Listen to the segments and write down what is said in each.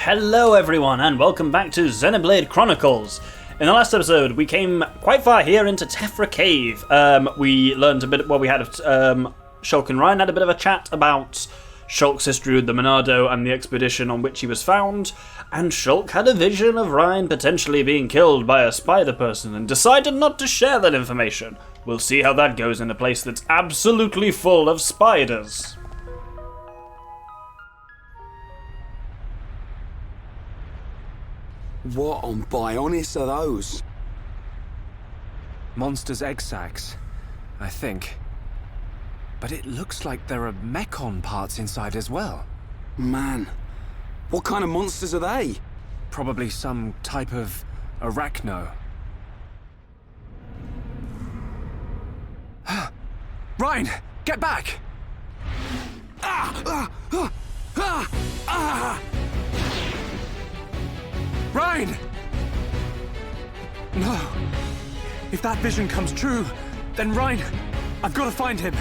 Hello everyone and welcome back to Xenoblade Chronicles. In the last episode we came quite far here into Tephra Cave. We learned a bit, Shulk and Ryan had a bit of a chat about Shulk's history with the Monado and the expedition on which he was found, and Shulk had a vision of Ryan potentially being killed by a spider person and decided not to share that information. We'll see how that goes in a place that's absolutely full of spiders. What on Bionis are those? Monsters' egg sacs, I think. But it looks like there are mechon parts inside as well. Man, what kind of monsters are they? Probably some type of arachno. Ryan, get back! Ryan! No. If that vision comes true, then Ryan, I've got to find him.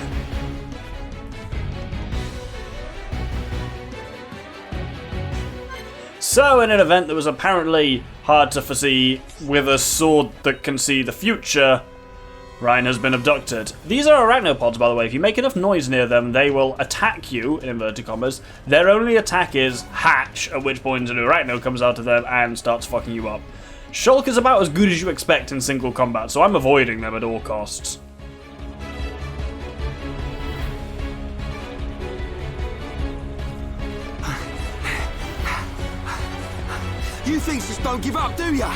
So, in an event that was apparently hard to foresee, with a sword that can see the future, Ryan has been abducted. These are arachnopods, by the way. If you make enough noise near them, they will attack you, in inverted commas. Their only attack is hatch, at which point an arachno comes out of them and starts fucking you up. Shulk is about as good as you expect in single combat, so I'm avoiding them at all costs. You things just don't give up, do ya?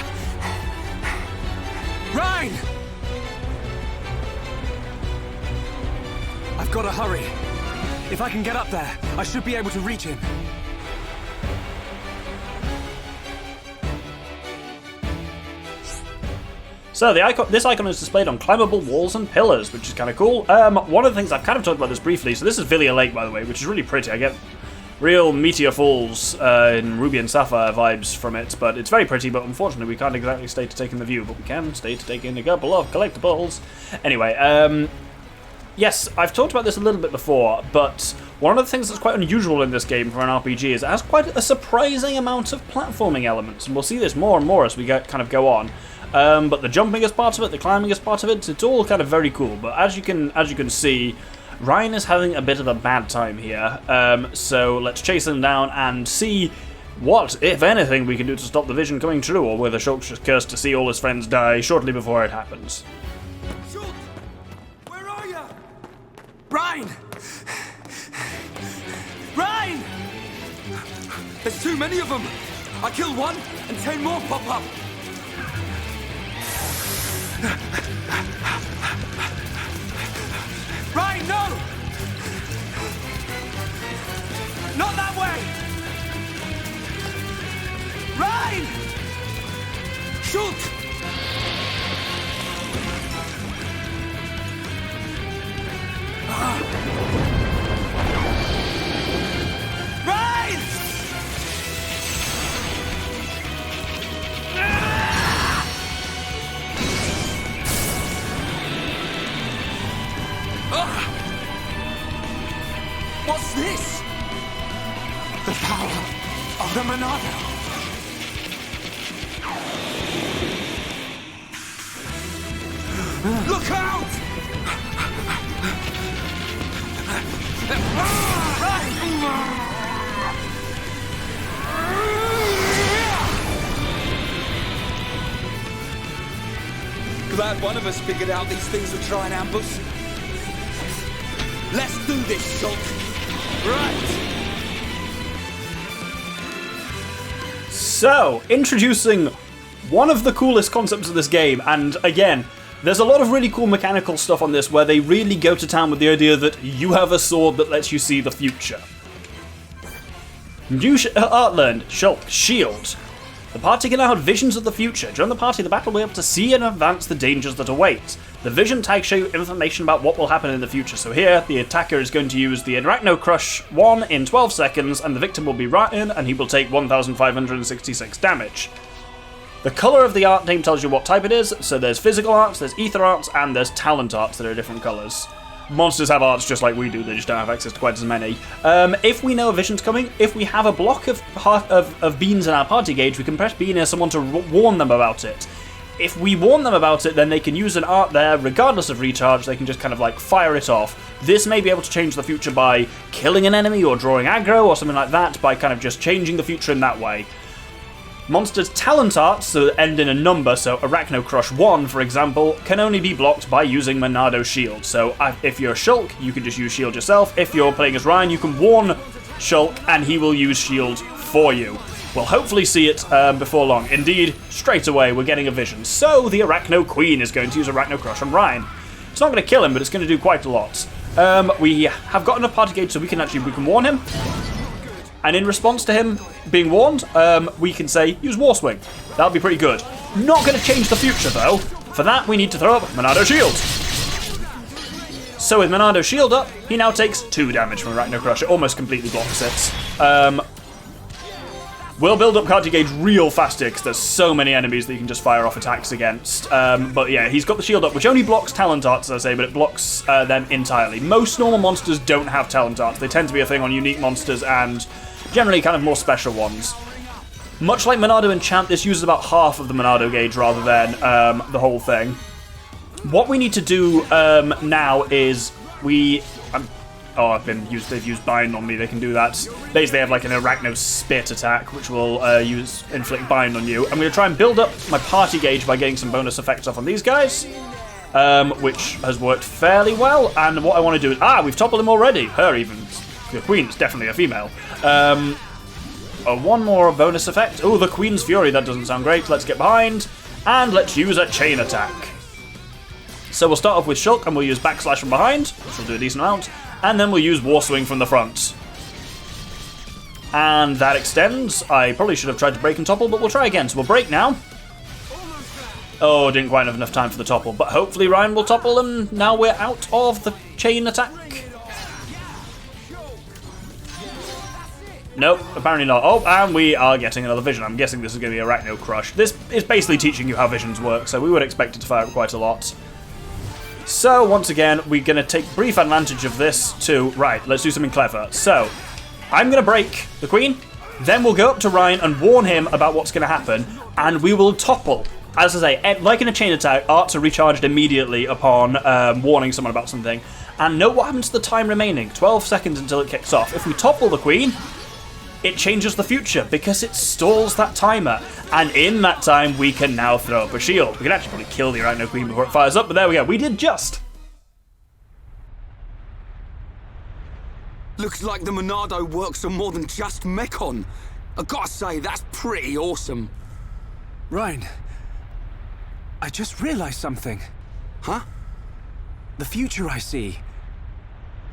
Ryan! I've got to hurry. If I can get up there, I should be able to reach him. So this icon is displayed on climbable walls and pillars, which is kind of cool. One of the things I've kind of talked about this briefly, so this is Villia Lake, by the way, which is really pretty. I get real Meteor Falls in Ruby and Sapphire vibes from it, but it's very pretty, but unfortunately we can't exactly stay to take in the view, but we can stay to take in a couple of collectibles. Anyway, yes, I've talked about this a little bit before, but one of the things that's quite unusual in this game for an RPG is it has quite a surprising amount of platforming elements, and we'll see this more and more as we kind of go on. But the jumping is part of it, the climbing is part of it, it's all kind of very cool, but as you can see, Ryan is having a bit of a bad time here, so let's chase him down and see what, if anything, we can do to stop the vision coming true, or whether Shulk's just cursed to see all his friends die shortly before it happens. Shulk! Where are ya? Ryan! Ryan! There's too many of them! I killed one, and 10 more pop up! Ryan, no! Not that way! Ryan! Shulk! Ryan! What's this? The power of the Monado! Look out! Glad one of us figured out these things would try and ambush. Let's do this, Shulk. Right. So, introducing one of the coolest concepts of this game, and again, there's a lot of really cool mechanical stuff on this where they really go to town with the idea that you have a sword that lets you see the future. New art learned, Shulk, Shield. The party can now have visions of the future. During the party, the battle will be able to see in advance the dangers that await. The vision tags show you information about what will happen in the future. So here, the attacker is going to use the Arachno Crush 1 in 12 seconds, and the victim will be Ryan, and he will take 1,566 damage. The colour of the art name tells you what type it is, so there's physical arts, there's ether arts, and there's talent arts that are different colours. monsters have arts just like we do, they just don't have access to quite as many. If we know a vision's coming, if we have a block of beans in our party gauge, we can press B near someone to warn them about it. If we warn them about it, then they can use an art there, regardless of recharge, they can just kind of like fire it off. This may be able to change the future by killing an enemy or drawing aggro or something like that, by kind of just changing the future in that way. Monsters' talent arts, so end in a number, so Arachno Crush 1, for example, can only be blocked by using Monado Shield. So if you're Shulk, you can just use Shield yourself. If you're playing as Ryan, you can warn Shulk, and he will use Shield for you. We'll hopefully see it before long. Indeed, straight away, we're getting a vision. So the Arachno Queen is going to use Arachno Crush on Ryan. It's not going to kill him, but it's going to do quite a lot. We have gotten a party gauge, so we can warn him. And in response to him being warned, we can say, use War Swing. That'll be pretty good. Not going to change the future, though. For that, we need to throw up Monado Shield. So with Monado Shield up, he now takes 2 damage from Arachno Crush. It almost completely blocks it. We'll build up party gauge real fast here, because there's so many enemies that you can just fire off attacks against. But yeah, he's got the shield up, which only blocks talent arts, as I say, but it blocks them entirely. Most normal monsters don't have talent arts. They tend to be a thing on unique monsters and generally kind of more special ones. Much like Monado Enchant, this uses about half of the Monado gauge rather than the whole thing. What we need to do now is they've used Bind on me, they can do that. Basically, they have like an Arachno Spit attack, which will inflict Bind on you. I'm going to try and build up my party gauge by getting some bonus effects off on these guys, which has worked fairly well. And what I want to do is, we've toppled him already. Her even. The Queen's definitely a female. One more bonus effect. Oh, the Queen's Fury, that doesn't sound great. Let's get behind, and let's use a chain attack. So we'll start off with Shulk, and we'll use Backslash from behind, which will do a decent amount. And then we'll use War Swing from the front. And that extends. I probably should have tried to break and topple, but we'll try again. So we'll break now. Oh, didn't quite have enough time for the topple, but hopefully Ryan will topple, and now we're out of the chain attack. Nope, apparently not. Oh, and we are getting another vision. I'm guessing this is going to be Arachno Crush. This is basically teaching you how visions work, so we would expect it to fire up quite a lot. So, once again, we're going to take brief advantage of this to... Right, let's do something clever. So, I'm going to break the Queen, then we'll go up to Ryan and warn him about what's going to happen, and we will topple. As I say, like in a chain attack, arts are recharged immediately upon warning someone about something. And note what happens to the time remaining. 12 seconds until it kicks off. If we topple the Queen, it changes the future because it stalls that timer. And in that time, we can now throw up a shield. We can actually probably kill the Arachno Queen before it fires up, but there we go. We did just. Looks like the Monado works on more than just Mechon. I gotta say, that's pretty awesome. Ryan, I just realized something. Huh? The future I see,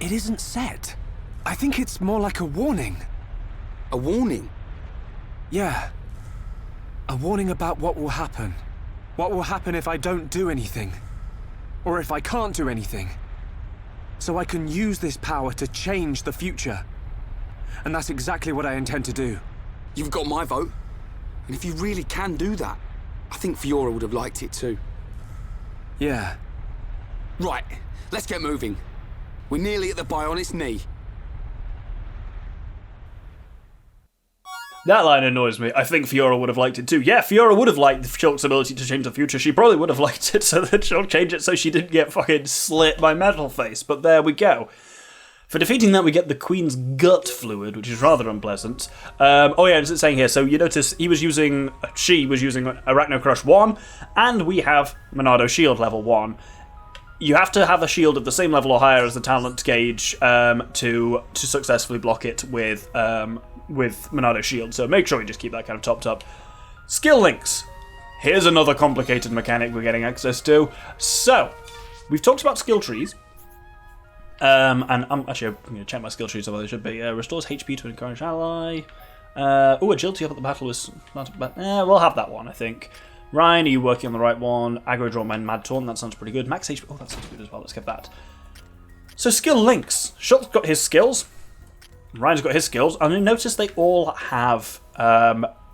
it isn't set. I think it's more like a warning. A warning? Yeah. A warning about what will happen. What will happen if I don't do anything. Or if I can't do anything. So I can use this power to change the future. And that's exactly what I intend to do. You've got my vote. And if you really can do that, I think Fiora would have liked it too. Yeah. Right, let's get moving. We're nearly at the Bionic's knee. That line annoys me. I think Fiora would have liked it too. Yeah, Fiora would have liked Shulk's ability to change the future. She probably would have liked it so that Shulk changed it so she didn't get fucking slit by Metal Face. But there we go. For defeating that, we get the Queen's Gut Fluid, which is rather unpleasant. Oh yeah, it's saying here, so you notice she was using Arachno Crush 1, and we have Monado Shield level 1. You have to have a shield of the same level or higher as the talent gauge to successfully block it with Monado Shield, so make sure you just keep that kind of topped up. Skill links. Here's another complicated mechanic we're getting access to. So, we've talked about skill trees. And I'm going to check my skill trees, although they should be. Restores HP to encourage ally. Agility up at the battle is not bad. We'll have that one, I think. Ryan, are you working on the right one? Aggro Draw Man Mad Taunt, that sounds pretty good. Max HP, oh, that sounds good as well, let's get that. So, skill links. Shulk's got his skills. Ryan's got his skills, and you notice they all have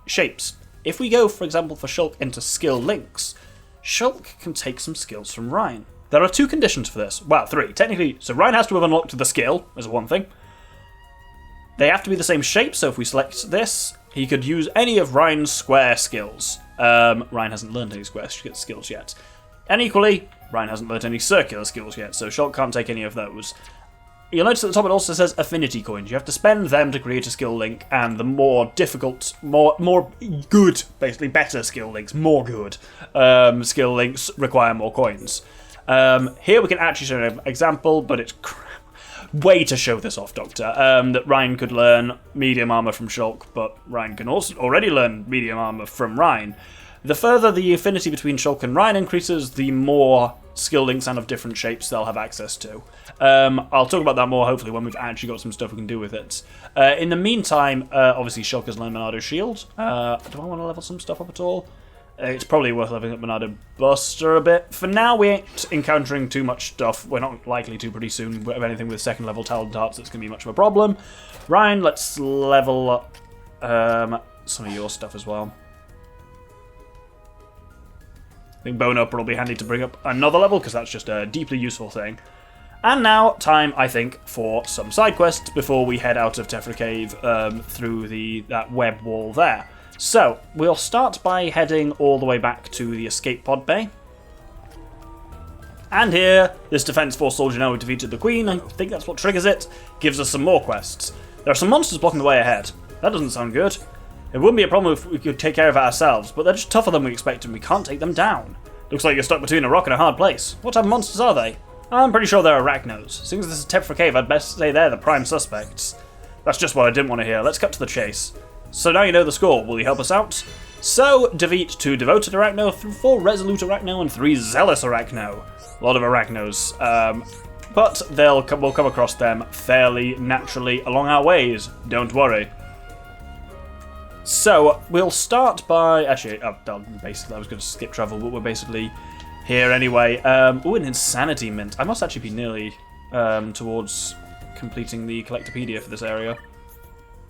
shapes. If we go, for example, for Shulk into skill links, Shulk can take some skills from Ryan. There are 2 conditions for this. Well, 3, technically. So Ryan has to have unlocked the skill, as one thing. They have to be the same shape, so if we select this, he could use any of Ryan's square skills. Ryan hasn't learned any square skills yet. And equally, Ryan hasn't learned any circular skills yet, so Shulk can't take any of those. You'll notice at the top it also says affinity coins. You have to spend them to create a skill link, and the more difficult, more good, basically better skill links, more good skill links require more coins. Here we can actually show an example, but it's way to show this off, Doctor. That Ryan could learn medium armor from Shulk, but Ryan can also already learn medium armor from Ryan. The further the affinity between Shulk and Ryan increases, the more skill links and of different shapes they'll have access to. I'll talk about that more, hopefully, when we've actually got some stuff we can do with it. In the meantime, obviously Shulk has learned Monado Shield. Do I want to level some stuff up at all? It's probably worth leveling up Monado Buster a bit. For now, we ain't encountering too much stuff. We're not likely to pretty soon have anything with 2nd level talent hearts that's going to be much of a problem. Ryan, let's level up some of your stuff as well. I think Bone Upper will be handy to bring up another level, because that's just a deeply useful thing. And now, time, I think, for some side quests before we head out of Tephra Cave through that web wall there. So, we'll start by heading all the way back to the escape pod bay. And here, this Defense Force soldier now who defeated the Queen, I think that's what triggers it, gives us some more quests. There are some monsters blocking the way ahead. That doesn't sound good. It wouldn't be a problem if we could take care of it ourselves, but they're just tougher than we expected and we can't take them down. Looks like you're stuck between a rock and a hard place. What type of monsters are they? I'm pretty sure they're arachnos. Seeing as this is Tephra Cave, I'd best say they're the prime suspects. That's just what I didn't want to hear. Let's cut to the chase. So now you know the score. Will you help us out? So, defeat 2 Devoted Arachno, 4 Resolute Arachno, and 3 Zealous Arachno. A lot of Arachnos. But we'll come across them fairly naturally along our ways. Don't worry. So, we'll start by... Actually, basically, I was going to skip travel, but we're basically here anyway. Ooh, an Insanity Mint. I must actually be nearly towards completing the Collectopedia for this area.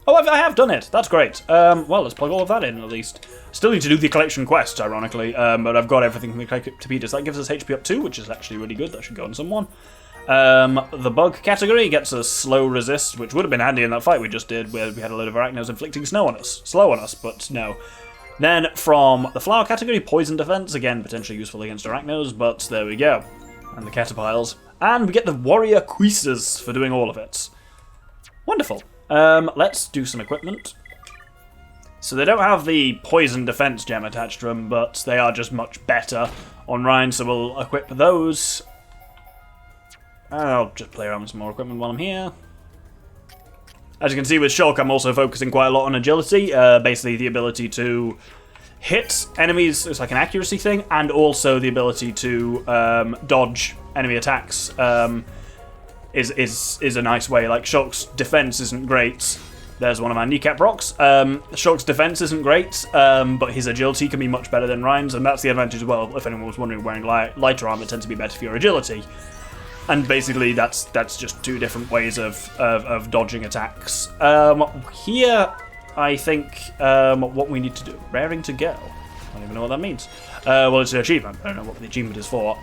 Oh, I have done it. That's great. Well, let's plug all of that in, at least. Still need to do the collection quest, ironically, but I've got everything from the Collectopedia, so that gives us HP up 2, which is actually really good. That should go on someone. The bug category gets us slow resist, which would have been handy in that fight we just did, where we had a load of arachnos inflicting slow on us, but no. Then from the flower category, poison defense, again potentially useful against arachnos, but there we go. And the caterpiles. And we get the warrior cuisses for doing all of it. Wonderful. Let's do some equipment. So they don't have the poison defense gem attached to them, but they are just much better on Ryan, so we'll equip those. I'll just play around with some more equipment while I'm here. As you can see with Shulk, I'm also focusing quite a lot on agility, basically the ability to hit enemies, it's like an accuracy thing, and also the ability to dodge enemy attacks is a nice way. Like, Shulk's defense isn't great. There's one of my kneecap rocks. Shulk's defense isn't great, but his agility can be much better than Ryan's, and that's the advantage as well. If anyone was wondering, wearing lighter armor tends to be better for your agility. And basically, that's just 2 different ways of dodging attacks. Here, I think what we need to do, raring to go. I don't even know what that means. Well, it's an achievement. I don't know what the achievement is for.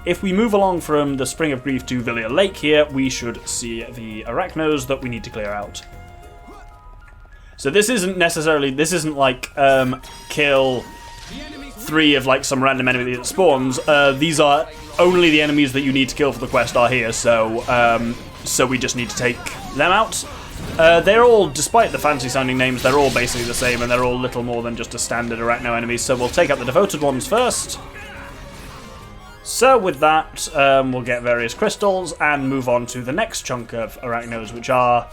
If we move along from the Spring of Grief to Villia Lake here, we should see the arachnos that we need to clear out. So this isn't like kill 3 of like some random enemy that spawns. These are only the enemies that you need to kill for the quest are here, so we just need to take them out. They're all, despite the fancy sounding names, they're all basically the same, and they're all little more than just a standard arachno enemy, so we'll take out the devoted ones first. So with that, we'll get various crystals and move on to the next chunk of arachnos, which are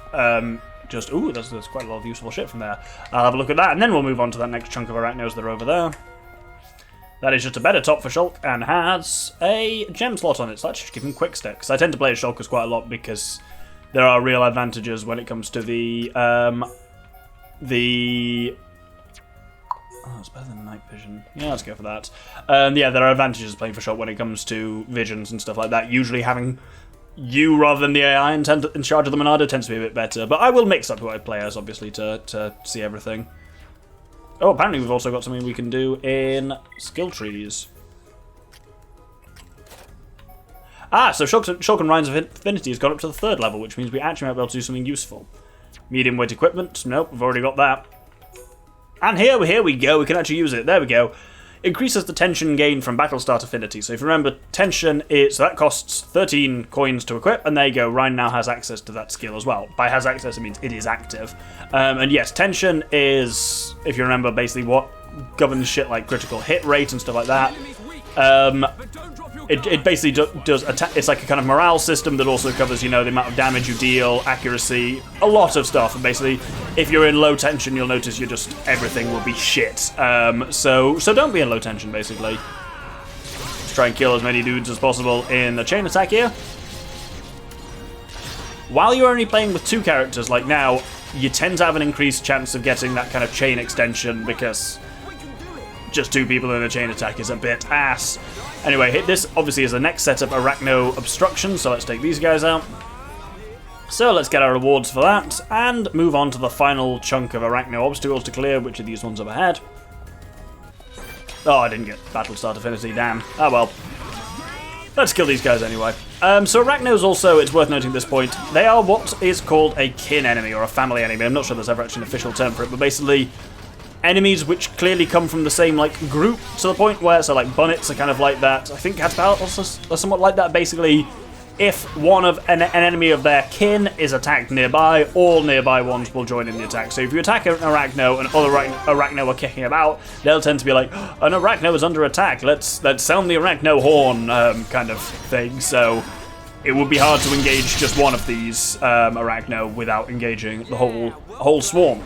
ooh, there's quite a lot of useful shit from there. I'll have a look at that, and then we'll move on to that next chunk of arachnos that are over there. That is just a better top for Shulk and has a gem slot on it, so that should give him quick step. Because I tend to play as Shulkers quite a lot because there are real advantages when it comes to the oh, it's better than night vision. Yeah, let's go for that. Yeah, there are advantages playing for Shulk when it comes to visions and stuff like that. Usually having you rather than the AI in charge of the Monado tends to be a bit better. But I will mix up who I play as, obviously, to see everything. Oh, apparently we've also got something we can do in skill trees. So Shulk and Ryan's affinity has gone up to the 3rd level, which means we actually might be able to do something useful. Medium weight equipment. Nope, we've already got that. And here we go. We can actually use it. There we go. Increases the tension gain from battle start affinity. So if you remember, tension is... So that costs 13 coins to equip, and there you go. Ryan now has access to that skill as well. By has access, it means it is active. And yes, tension is, if you remember, basically what governs shit like critical hit rate and stuff like that. It basically does attack. It's like a kind of morale system that also covers, you know, the amount of damage you deal, accuracy, a lot of stuff. And basically, if you're in low tension, you'll notice everything will be shit. So don't be in low tension, basically. Let's try and kill as many dudes as possible in the chain attack here. While you're only playing with 2 characters, like now, you tend to have an increased chance of getting that kind of chain extension because just 2 people in a chain attack is a bit ass. Anyway, this obviously is the next set of Arachno Obstruction, so let's take these guys out. So let's get our rewards for that, and move on to the final chunk of Arachno Obstacles to clear, which are these ones up ahead. Oh, I didn't get Battle Start Affinity, damn. Oh well. Let's kill these guys anyway. So Arachnos also, it's worth noting at this point, they are what is called a kin enemy, or a family enemy. I'm not sure there's ever actually an official term for it, but basically enemies which clearly come from the same, like, group, to the point where, so, like, Bunnets are kind of like that. I think Caterpillar also are somewhat like that. Basically, if one of an enemy of their kin is attacked nearby, all nearby ones will join in the attack. So if you attack an Arachno and other Arachno are kicking about, they'll tend to be like, an Arachno is under attack, let's sound the Arachno horn, kind of thing. So it would be hard to engage just one of these Arachno without engaging the whole swarm.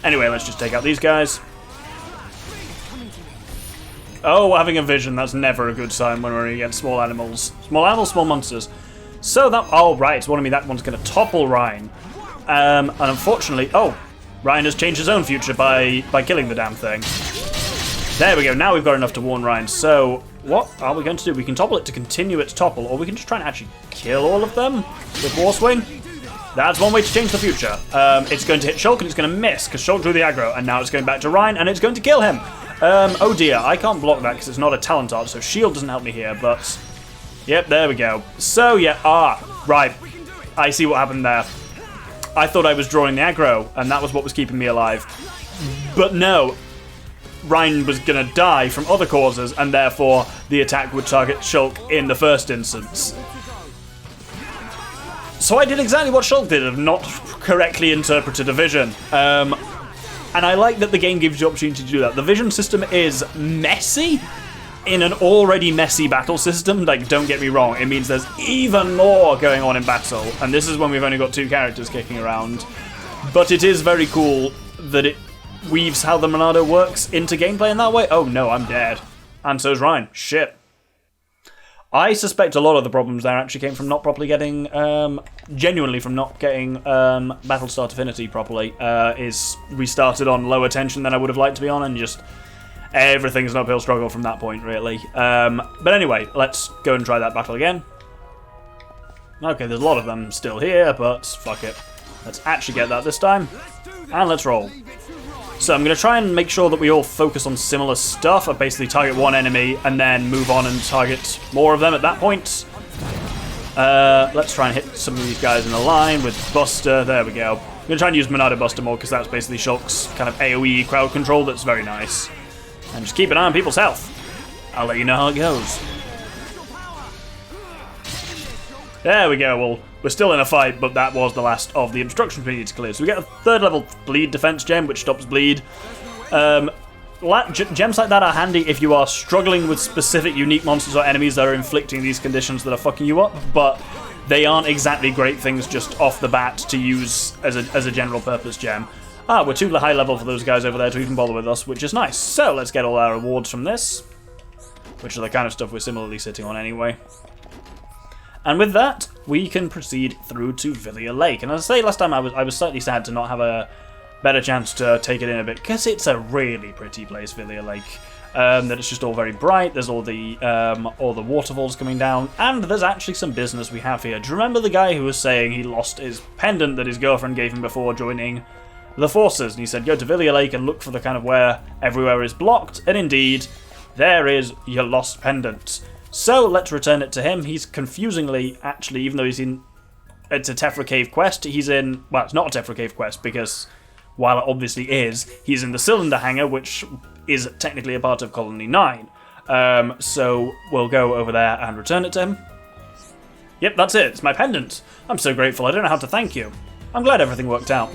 Anyway, let's just take out these guys. Oh, we're having a vision. That's never a good sign when we're against small animals. Small animals, small monsters. So that... Oh, right. It's warning me that one's going to topple Ryan. And unfortunately... Oh, Ryan has changed his own future by killing the damn thing. There we go. Now we've got enough to warn Ryan. So what are we going to do? We can topple it to continue its topple, or we can just try and actually kill all of them with War Swing. That's one way to change the future. It's going to hit Shulk and it's going to miss because Shulk drew the aggro, and now it's going back to Ryan and it's going to kill him. Oh dear, I can't block that because it's not a talent art, so shield doesn't help me here, but... Yep, there we go. So, yeah, right. I see what happened there. I thought I was drawing the aggro, and that was what was keeping me alive. But no, Ryan was going to die from other causes, and therefore the attack would target Shulk in the first instance. So I did exactly what Shulk did, of not correctly interpreted a vision. And I like that the game gives you the opportunity to do that. The vision system is messy in an already messy battle system. Like, don't get me wrong, it means there's even more going on in battle. And this is when we've only got 2 characters kicking around. But it is very cool that it weaves how the Monado works into gameplay in that way. Oh no, I'm dead. And so's Ryan. Shit. I suspect a lot of the problems there actually came from not properly getting, genuinely from not getting Battle Start Affinity properly. Is we started on lower tension than I would have liked to be on, and just everything's an uphill struggle from that point, really. But anyway, let's go and try that battle again. Okay, there's a lot of them still here, but fuck it. Let's actually get that this time, and let's roll. So I'm going to try and make sure that we all focus on similar stuff. I basically target one enemy and then move on and target more of them at that point. Let's try and hit some of these guys in the line with Buster. There we go. I'm going to try and use Monado Buster more because that's basically Shulk's kind of AoE crowd control that's very nice. And just keep an eye on people's health. I'll let you know how it goes. There we go. Well, we're still in a fight, but that was the last of the obstructions we need to clear. So we get a 3rd level bleed defense gem, which stops bleed. Gems like that are handy if you are struggling with specific unique monsters or enemies that are inflicting these conditions that are fucking you up, but they aren't exactly great things just off the bat to use as a general purpose gem. We're too high level for those guys over there to even bother with us, which is nice. So let's get all our rewards from this, which are the kind of stuff we're similarly sitting on anyway. And with that, we can proceed through to Villia Lake. And as I say, last time I was slightly sad to not have a better chance to take it in a bit, because it's a really pretty place, Villia Lake. That it's just all very bright. There's all the waterfalls coming down, and there's actually some business we have here. Do you remember the guy who was saying he lost his pendant that his girlfriend gave him before joining the forces? And he said, go to Villia Lake and look for the kind of where everywhere is blocked. And indeed, there is your lost pendant. So let's return it to him. He's confusingly, actually, even though he's in... It's a Tephra Cave quest, he's in... Well, it's not a Tephra Cave quest, because while it obviously is, he's in the Cylinder Hangar, which is technically a part of Colony 9. So we'll go over there and return it to him. Yep, that's it. It's my pendant. I'm so grateful. I don't know how to thank you. I'm glad everything worked out.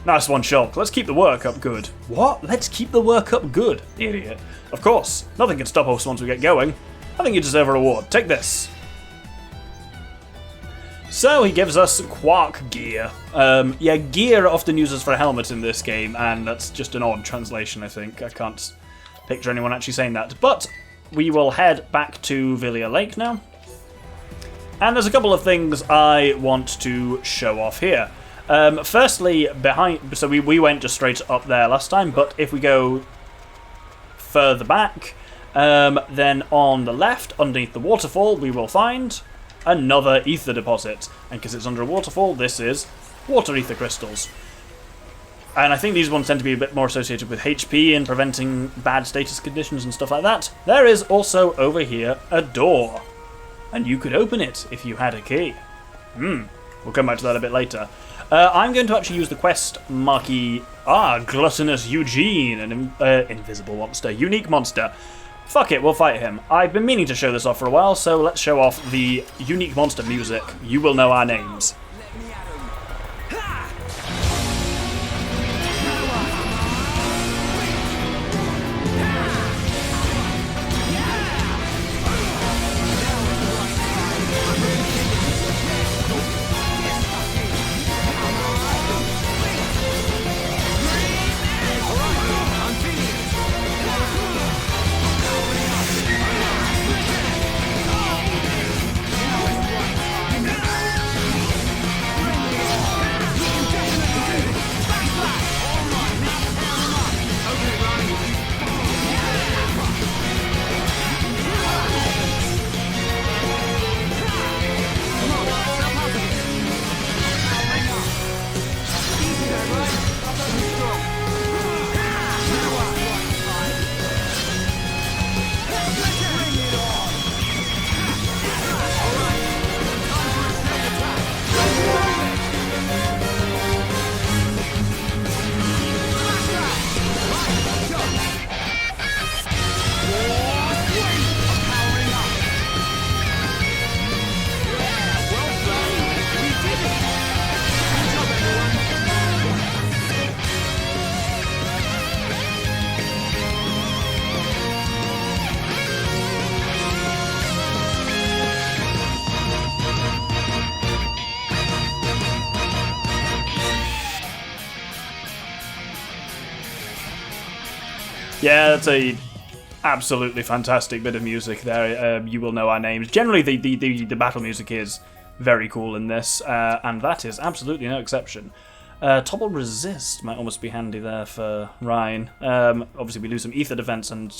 Nice one, Shulk. Let's keep the work up good. What? Let's keep the work up good? Idiot. Of course. Nothing can stop us once we get going. I think you deserve a reward. Take this. So he gives us Quark gear. Yeah, gear often uses for a helmet in this game, and that's just an odd translation, I think. I can't picture anyone actually saying that. But we will head back to Villia Lake now. And there's a couple of things I want to show off here. Firstly, behind... So we went just straight up there last time, but if we go further back, then on the left, underneath the waterfall, we will find another ether deposit. And because it's under a waterfall, this is water ether crystals. And I think these ones tend to be a bit more associated with HP and preventing bad status conditions and stuff like that. There is also over here a door. And you could open it if you had a key. We'll come back to that a bit later. I'm going to actually use the quest marquee. Gluttonous Eugene, an invisible monster, unique monster. Fuck it, we'll fight him. I've been meaning to show this off for a while, so let's show off the unique monster music. You will know our names. Yeah, that's a absolutely fantastic bit of music there. You will know our names. Generally, the battle music is very cool in this, and that is absolutely no exception. Topple Resist might almost be handy there for Ryan. Obviously, we lose some ether defense and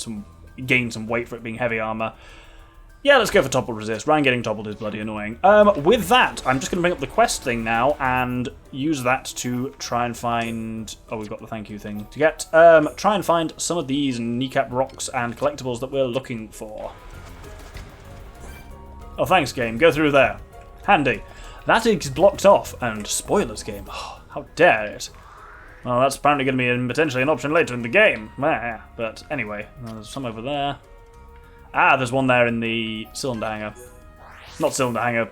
gain some weight for it being heavy armor. Yeah, let's go for Topple Resist. Ryan getting toppled is bloody annoying. With that, I'm just going to bring up the quest thing now and use that to try and find... Oh, we've got the thank you thing to get. Try and find some of these kneecap rocks and collectibles that we're looking for. Oh, thanks, game. Go through there. Handy. That is blocked off. And spoilers, game. Oh, how dare it. Well, that's apparently going to be potentially an option later in the game. But anyway, there's some over there. There's one there in the Cylinder Hangar. Not Cylinder Hangar.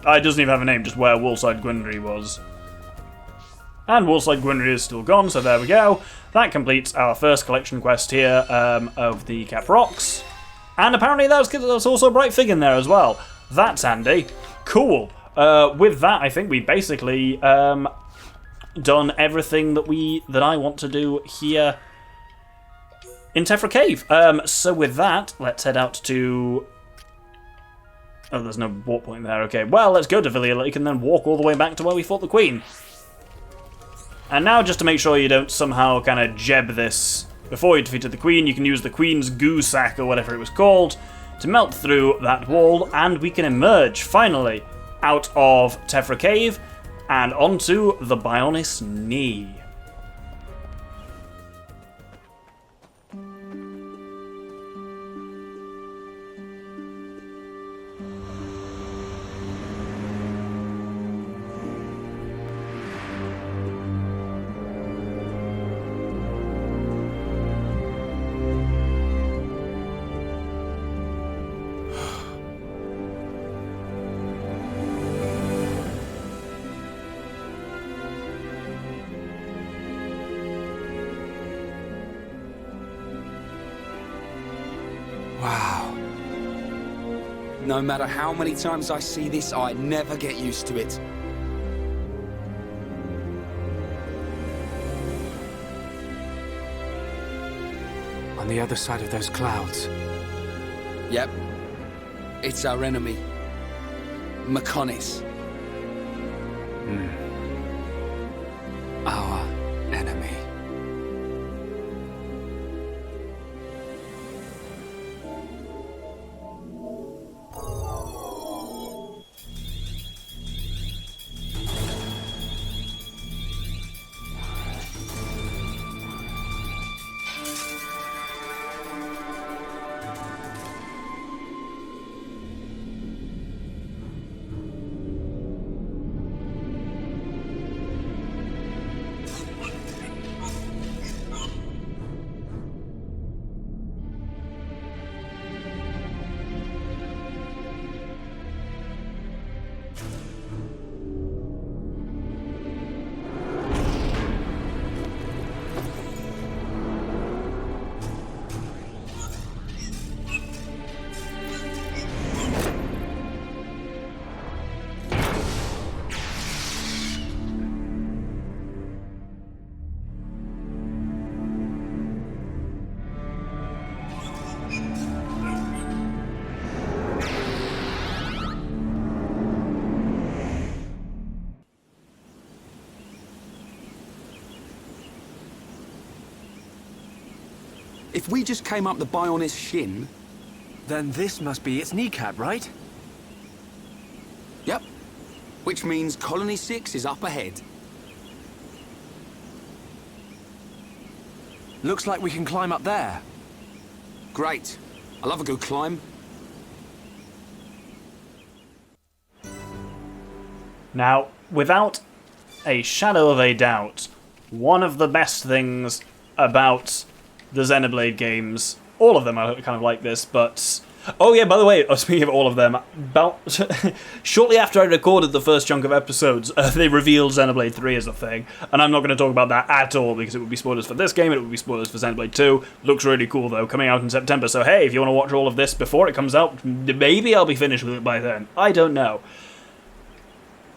It doesn't even have a name, just where Woolside Gwynry was. And Woolside Gwynry is still gone, so there we go. That completes our first collection quest here of the Cap Rocks. And apparently there's also a bright fig in there as well. That's handy. Cool. With that, I think we basically done everything that I want to do here in Tephra Cave. So with that, let's head out to... Oh, there's no walk point there. Okay, well, let's go to Villia Lake and then walk all the way back to where we fought the Queen. And now, just to make sure you don't somehow kind of jeb this before you defeated the Queen, you can use the Queen's goo sack, or whatever it was called, to melt through that wall, and we can emerge, finally, out of Tephra Cave and onto the Bionis Knee. No matter how many times I see this, I never get used to it. On the other side of those clouds. Yep. It's our enemy. Mechonis. Our enemy. If we just came up the Bionis shin... Then this must be its kneecap, right? Yep. Which means Colony 6 is up ahead. Looks like we can climb up there. Great. I love a good climb. Now, without a shadow of a doubt, one of the best things about the Xenoblade games, all of them are kind of like this, but... Oh yeah, by the way, speaking of all of them, about shortly after I recorded the first chunk of episodes, they revealed Xenoblade 3 as a thing, and I'm not going to talk about that at all, because it would be spoilers for this game, and it would be spoilers for Xenoblade 2. Looks really cool, though, coming out in September, so hey, if you want to watch all of this before it comes out, maybe I'll be finished with it by then. I don't know.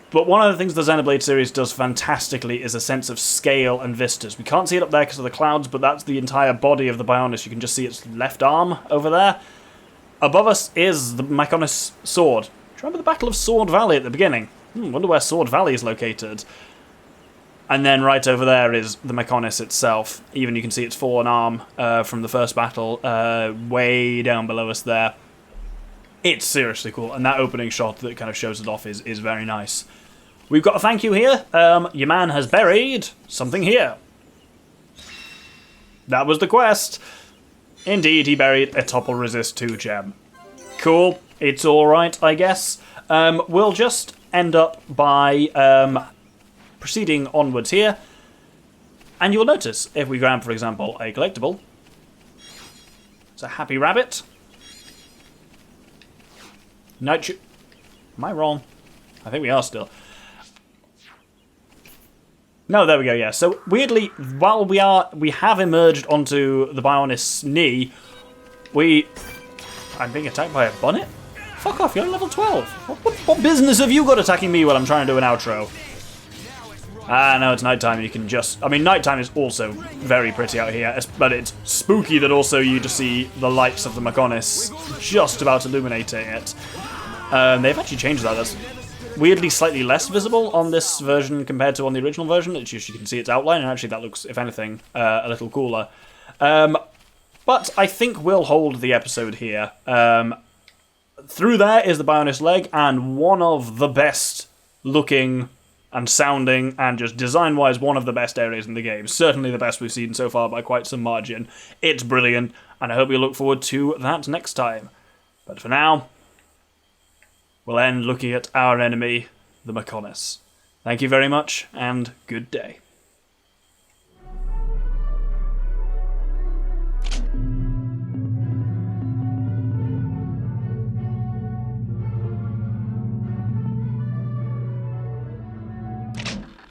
But one of the things the Xenoblade series does fantastically is a sense of scale and vistas. We can't see it up there because of the clouds, but that's the entire body of the Bionis. You can just see its left arm over there. Above us is the Mechonis sword. Do you remember the Battle of Sword Valley at the beginning? Wonder where Sword Valley is located. And then right over there is the Mechonis itself. Even you can see its fallen arm from the first battle way down below us there. It's seriously cool, and that opening shot that kind of shows it off is very nice. We've got a thank you here. Your man has buried something here. That was the quest. Indeed, he buried a Topple Resist 2 gem. Cool. It's alright, I guess. We'll just end up by proceeding onwards here. And you'll notice, if we grab, for example, a collectible, it's a happy rabbit. Am I wrong? I think we are still. No, there we go, yeah. So, weirdly, while we have emerged onto the Bionis knee, I'm being attacked by a bonnet? Fuck off, you're level 12. What business have you got attacking me while I'm trying to do an outro? Ah, no, it's nighttime, you can just... I mean, nighttime is also very pretty out here, but it's spooky that also you just see the lights of the Mechonis just about illuminating it. They've actually changed that. That's weirdly slightly less visible on this version compared to on the original version. It's just you can see its outline, and actually that looks, if anything, a little cooler. But I think we'll hold the episode here. Through there is the Bionis leg, and one of the best looking and sounding and just design-wise one of the best areas in the game. Certainly the best we've seen so far by quite some margin. It's brilliant, and I hope you look forward to that next time. But for now, we'll end looking at our enemy, the Mechonis. Thank you very much, and good day.